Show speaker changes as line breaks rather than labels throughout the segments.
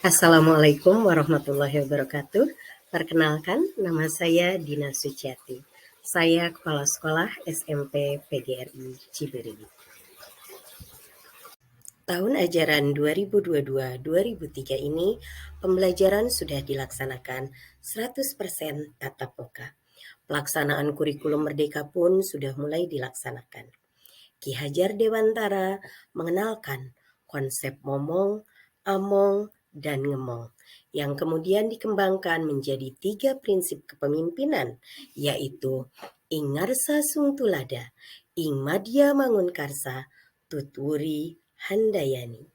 Assalamualaikum warahmatullahi wabarakatuh. Perkenalkan, nama saya Dina Suciati. Saya Kepala Sekolah SMP PGRI Ciberi. Tahun ajaran 2022-2003 ini, pembelajaran sudah dilaksanakan 100% tatap muka. Pelaksanaan kurikulum Merdeka pun sudah mulai dilaksanakan. Ki Hajar Dewantara mengenalkan konsep momong, among, dan ngemong yang kemudian dikembangkan menjadi 3 prinsip kepemimpinan, yaitu ing ngarsa sung tulada, ing madya mangun karsa, tutwuri handayani.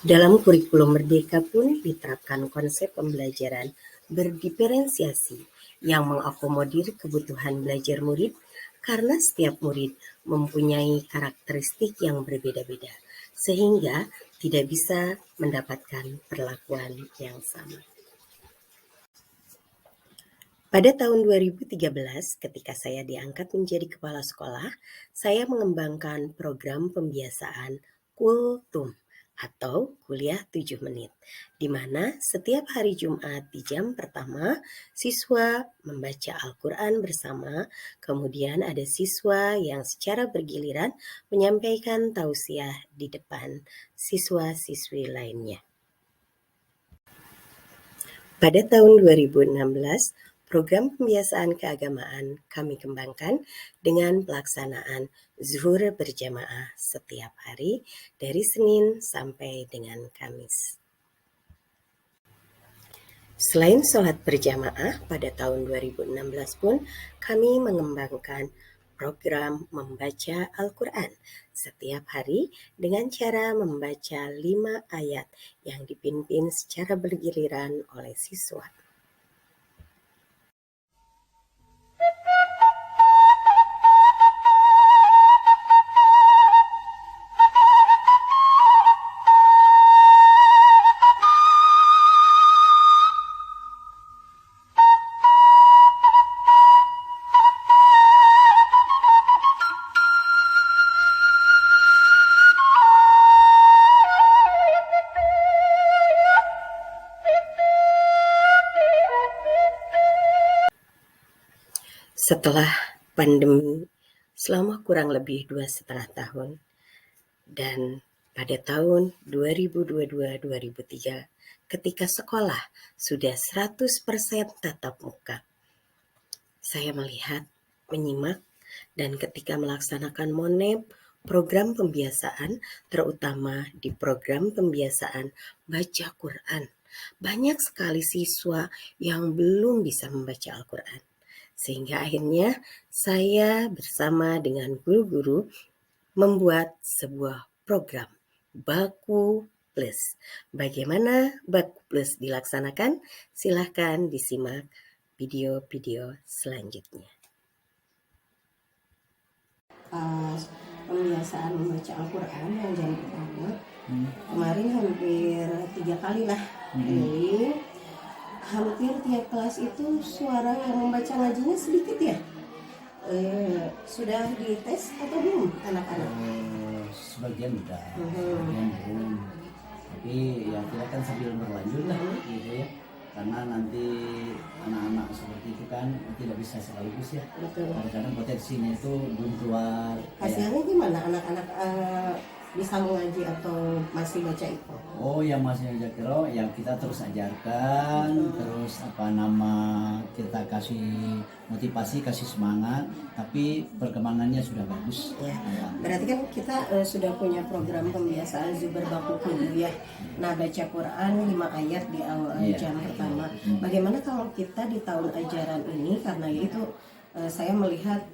Dalam kurikulum Merdeka pun diterapkan konsep pembelajaran berdiferensiasi yang mengakomodir kebutuhan belajar murid karena setiap murid mempunyai karakteristik yang berbeda-beda, sehingga tidak bisa mendapatkan perlakuan yang sama. Pada tahun 2013, ketika saya diangkat menjadi kepala sekolah, saya mengembangkan program pembiasaan Kultum atau kuliah 7 menit, di mana setiap hari Jumat di jam pertama, siswa membaca Al-Quran bersama, kemudian ada siswa yang secara bergiliran menyampaikan tausiah di depan siswa-siswi lainnya. Pada tahun 2016, program pembiasaan keagamaan kami kembangkan dengan pelaksanaan zuhur berjamaah setiap hari dari Senin sampai dengan Kamis. Selain sholat berjamaah, pada tahun 2016 pun kami mengembangkan program membaca Al-Quran setiap hari dengan cara membaca 5 ayat yang dipimpin secara bergiliran oleh siswa. Setelah pandemi selama kurang lebih 2,5 tahun, dan pada tahun 2022-2003, ketika sekolah sudah 100% tatap muka, saya melihat, menyimak, dan ketika melaksanakan monep, program pembiasaan, terutama di program pembiasaan baca Quran, banyak sekali siswa yang belum bisa membaca Al-Quran. Sehingga akhirnya saya bersama dengan guru-guru membuat sebuah program Baku Plus. Bagaimana Baku Plus dilaksanakan? Silahkan disimak video-video selanjutnya. Pembiasaan membaca Al-Quran yang jam pertama, kemarin hampir 3 kali lah keliling. Hampir tiap kelas itu suara yang membaca ngajinya sedikit ya. Sudah dites atau belum anak-anak?
Sebagian udah, sebagian belum. Tapi ya kita kan sambil berlanjut lah gitu ya. Karena nanti anak-anak seperti itu kan tidak bisa sekaligus ya.
Betul.
Kadang-kadang potensinya itu belum keluar.
Hasilnya gimana anak-anak bisa mengaji atau masih baca Iqra?
Oh, yang masih baca Iqra yang kita terus ajarkan, terus kita kasih motivasi, kasih semangat, tapi perkembangannya sudah bagus.
Ya, berarti kan kita sudah punya program pembiasaan Zuber Baku Kudu ya. Nah, baca Quran 5 ayat di awal jam pertama. Bagaimana kalau kita di tahun ajaran ini, karena itu saya melihat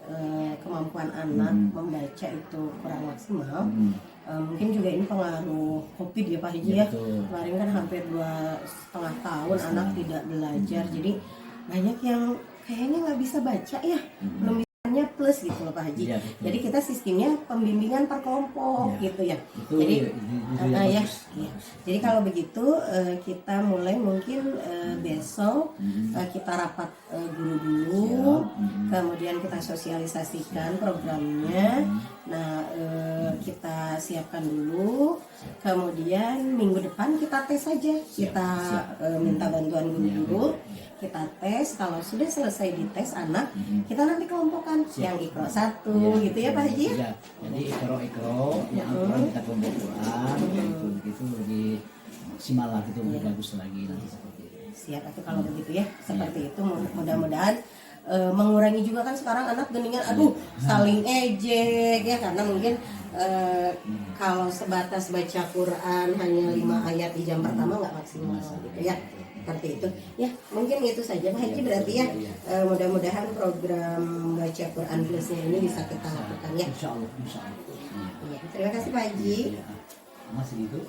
kemampuan anak membaca itu kurang maksimal. Mungkin juga ini pengaruh COVID ya Pak Haji ya. Kemarin kan hampir 2,5 tahun anak tidak belajar. Jadi banyak yang kayaknya nggak bisa baca ya. Belum bisanya plus plus gitu loh Pak Haji.
Iya, betul.
Jadi kita sistemnya pembimbingan per kelompok gitu ya.
Itu
Jadi ya.
bagus.
Iya. Jadi kalau begitu kita mulai mungkin besok kita rapat guru dulu, kemudian kita sosialisasikan programnya. Nah kita siapkan dulu, kemudian minggu depan kita tes saja, kita minta bantuan guru-guru, kita tes. Kalau sudah selesai dites anak, kita nanti kelompokkan yang ikro 1 gitu ya Pak Haji.
Ya, jadi ikro yang Al-Quran kita kelompokkan, begitu lebih maksimal lah, gitu lebih bagus lagi nanti seperti itu.
Siap atau kalau begitu ya, seperti itu mudah-mudahan mengurangi juga kan sekarang anak geningan saling ejek ya, karena mungkin kalau sebatas baca Quran hanya 5 ayat di jam pertama nggak maksimal gitu ya, seperti itu ya. Mungkin itu saja Pak Haji berarti ya. Mudah-mudahan program baca Quran plusnya ini bisa kita lakukan ya.
Insya Allah.
Ya, terima kasih Pak Haji.
Masih itu.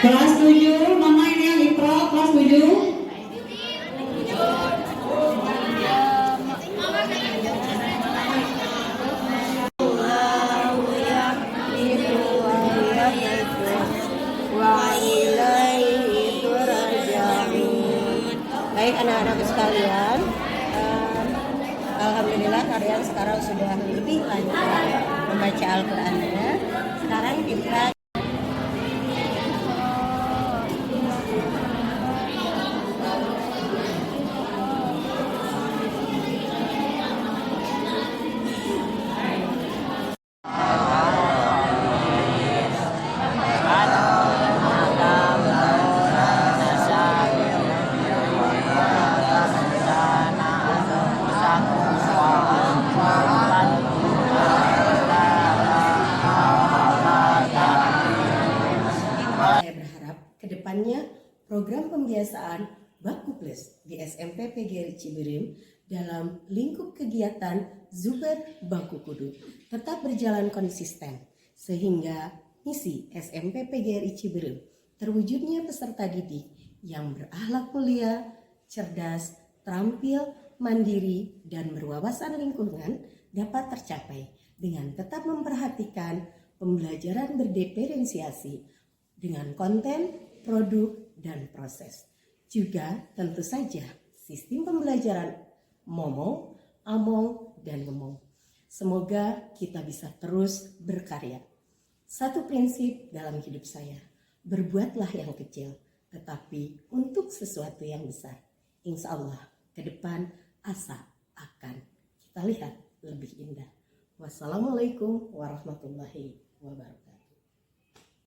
Kelas 7, Mama ini yang ikro kelas 7.
Baik anak-anak sekalian, alhamdulillah kalian sekarang sudah lebih lancar membaca Al-Qur'annya. Sekarang kita kedepannya program pembiasaan Baku Plus di SMP PGRI Ciberem dalam lingkup kegiatan Zuber Baku Kudu tetap berjalan konsisten sehingga misi SMP PGRI Ciberem terwujudnya peserta didik yang berakhlak mulia, cerdas, terampil, mandiri, dan berwawasan lingkungan dapat tercapai dengan tetap memperhatikan pembelajaran berdiferensiasi dengan konten, produk, dan proses. Juga tentu saja sistem pembelajaran momong, among, dan ngemong. Semoga kita bisa terus berkarya. Satu prinsip dalam hidup saya, berbuatlah yang kecil, tetapi untuk sesuatu yang besar. Insya Allah ke depan asa akan kita lihat lebih indah. Wassalamualaikum warahmatullahi wabarakatuh.